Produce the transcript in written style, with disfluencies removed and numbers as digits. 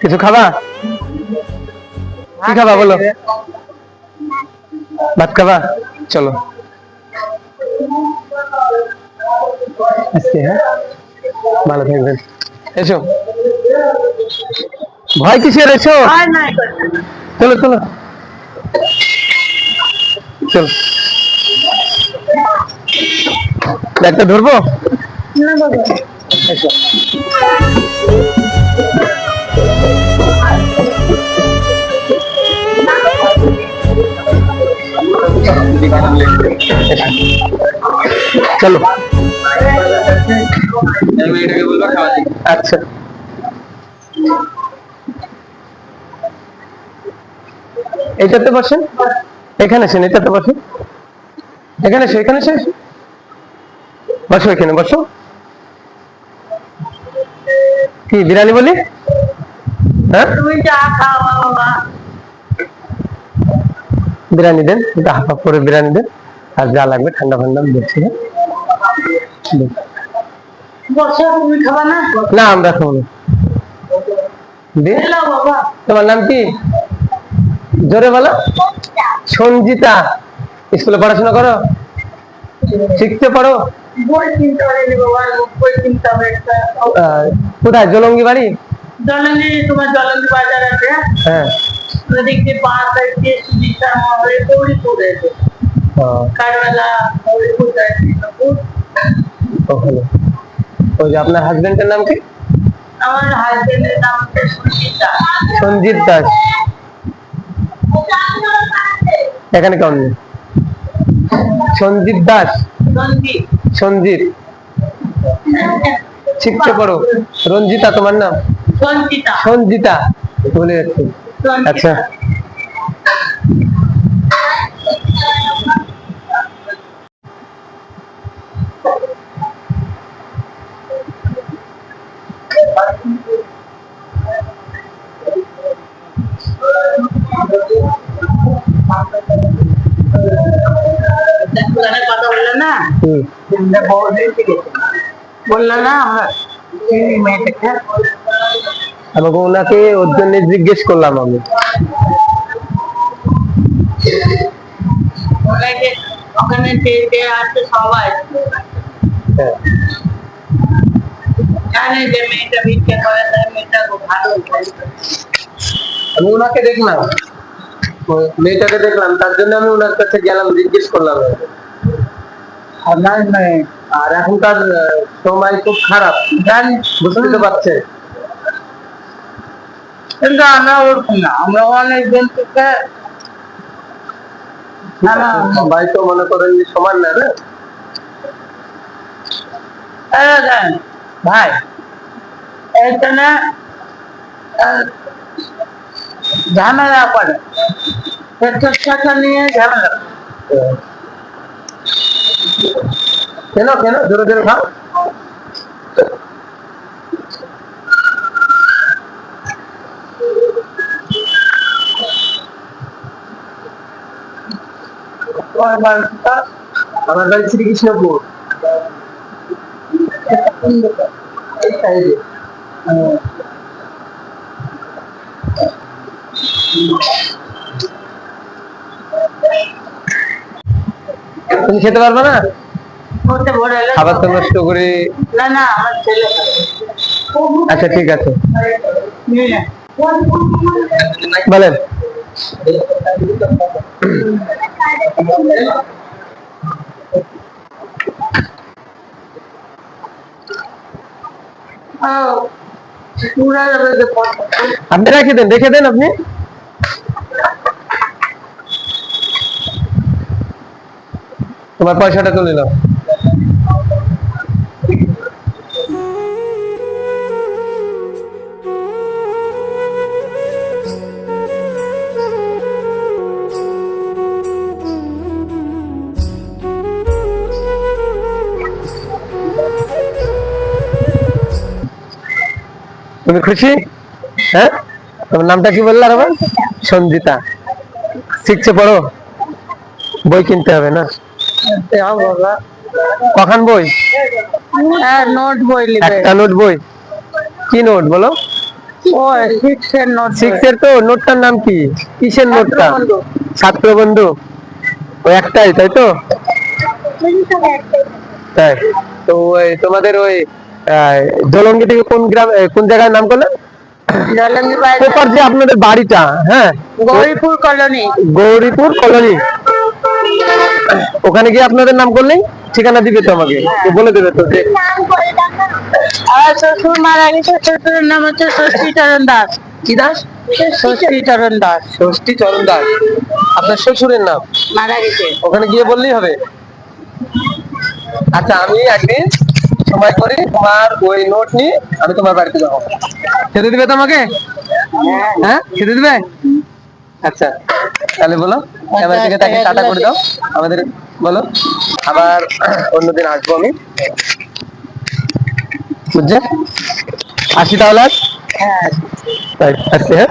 কিছু খাবা? কি খাবা বলো? ভাত খাবা? চলো হ্যাঁ, ভালো থাকবেন। এসো, ভয় কিসের? এসো, চলো চলো চলো। ব্যাগটা ধরবো? এসো। চলো, আচ্ছা এটাতে বসেন, এখানে আসেন, এটাতে বসেন, এখানে এসো, এখানে এসে বসো, এখানে বসো। কি বিরিয়ানি বলি? হ্যাঁ, বিরিয়ানি দেন, হাফ হাফ করে বিরিয়ানি দেন, আর যা লাগবে ঠান্ডা ফান্ডা দেখছি। না আমরা খাবো না। তোমার নাম কি? জোরে বলো। সঞ্জিতা। স্কুলে পড়াশোনা করো? শিখতে পারো? কোথায়? জলঙ্গি বাড়ি? জলঙ্গি, তোমার জলঙ্গি বাজার আছে। হ্যাঁ, ওদিকে পাঁচ আছে, সুজিতা মহলে গৌরীপুর আছে। কারওয়ালা গৌরীপুর আছে। ওখানে। ওই যে আপনার হাজবেন্ডের নাম কি? আমার হাজবেন্ডের নাম হচ্ছে সঞ্জিত দাস। সঞ্জিত দাস। এখানে কেমন? সঞ্জিত দাস। সঞ্জিত। শিখতে পারো? রঞ্জিতা তোমার নাম? সঞ্জিতা। সঞ্জিতা বলে যাচ্ছি। আচ্ছা, কথা বললো না, বললো না আমরা মেয়েটাকে, আমাকে ওনাকে ওর জন্য জিজ্ঞেস করলাম আমি। ওখানে আছে সবাই জানে যে মেয়েটা ভিক্ষা করে, তাই মেয়েটা খুব ভালো। আমি ওনাকে দেখলাম, মেয়েটাকে দেখলাম, তার জন্য আমি ওনার কাছে গেলাম, জিজ্ঞেস করলাম। আর এখনকার সময় খুব খারাপ, জানি, বুঝতে তো পারছে। কিন্তু আমরা ওরকম না, আমরা অনেকজন থেকে ভাই তো মনে করেন যে সমান না, ভাই এইখানে ঝামেলা করে, টাকা নিয়ে ঝামেলা। কেন কেন? ধরে ধরে খাও। আমার বাড়ি শ্রীকৃষ্ণপুর, এই সাইডে। তুমি খেতে পারবে না? খাবার তো নষ্ট করে। না না, আমার ছেলে। আচ্ছা ঠিক আছে, বলেন। আপনি রেখে দেন, রেখে দেন আপনি। তোমার পয়সাটা তুলে নাও। তুমি খুশি? হ্যাঁ, তোমার নামটা কি বললে আবার? সঞ্জিতা। শিখছে পড়ো? বই কিনতে হবে না? কখন বই? নোট বই, একটা নোট বই। কি নোট বলো? ও সিক্সের নোট। সিক্স এর তো নোটটার নাম কি? কিসের নোটটা? ছাত্র বন্ধু। ও একটাই, তাই তো? তাই তো ওই তোমাদের ওই জলঙ্গি থেকে কোন গ্রাম কোন জায়গায় নাম করলেন? ওপার যে আপনাদের বাড়িটা, হ্যাঁ, গৌরীপুর কলোনি। গৌরীপুর কলোনি, ওখানে গিয়ে আপনাদের নাম করলেই ঠিকানা দিবে তো আমাকে, তো বলে দেবে তো যে আর শ্বশুর মারা গেছে, শ্বশুরের নাম হচ্ছে ষষ্ঠীচরণ দাস। কি দাস? ষষ্ঠীচরণ দাস ষষ্ঠী চরণ দাস আপনার শ্বশুরের নাম। মারা গেছে। ওখানে গিয়ে বললেই হবে। আচ্ছা, আমি একদিন সময় করি, তোমার ওই নোট নিয়ে আমি তোমার বাড়িতে যাবো। খেতে দিবে তো আমাকে? হ্যাঁ, খেতে দিবে? আচ্ছা, তাহলে বলো, ক্যামেরা থেকে তাকে টাটা করে দাও আমাদের, বলো আবার অন্যদিন আসবো আমি, বুঝছে? আসি তাহলে আজ? হ্যাঁ। আসছি, হ্যাঁ।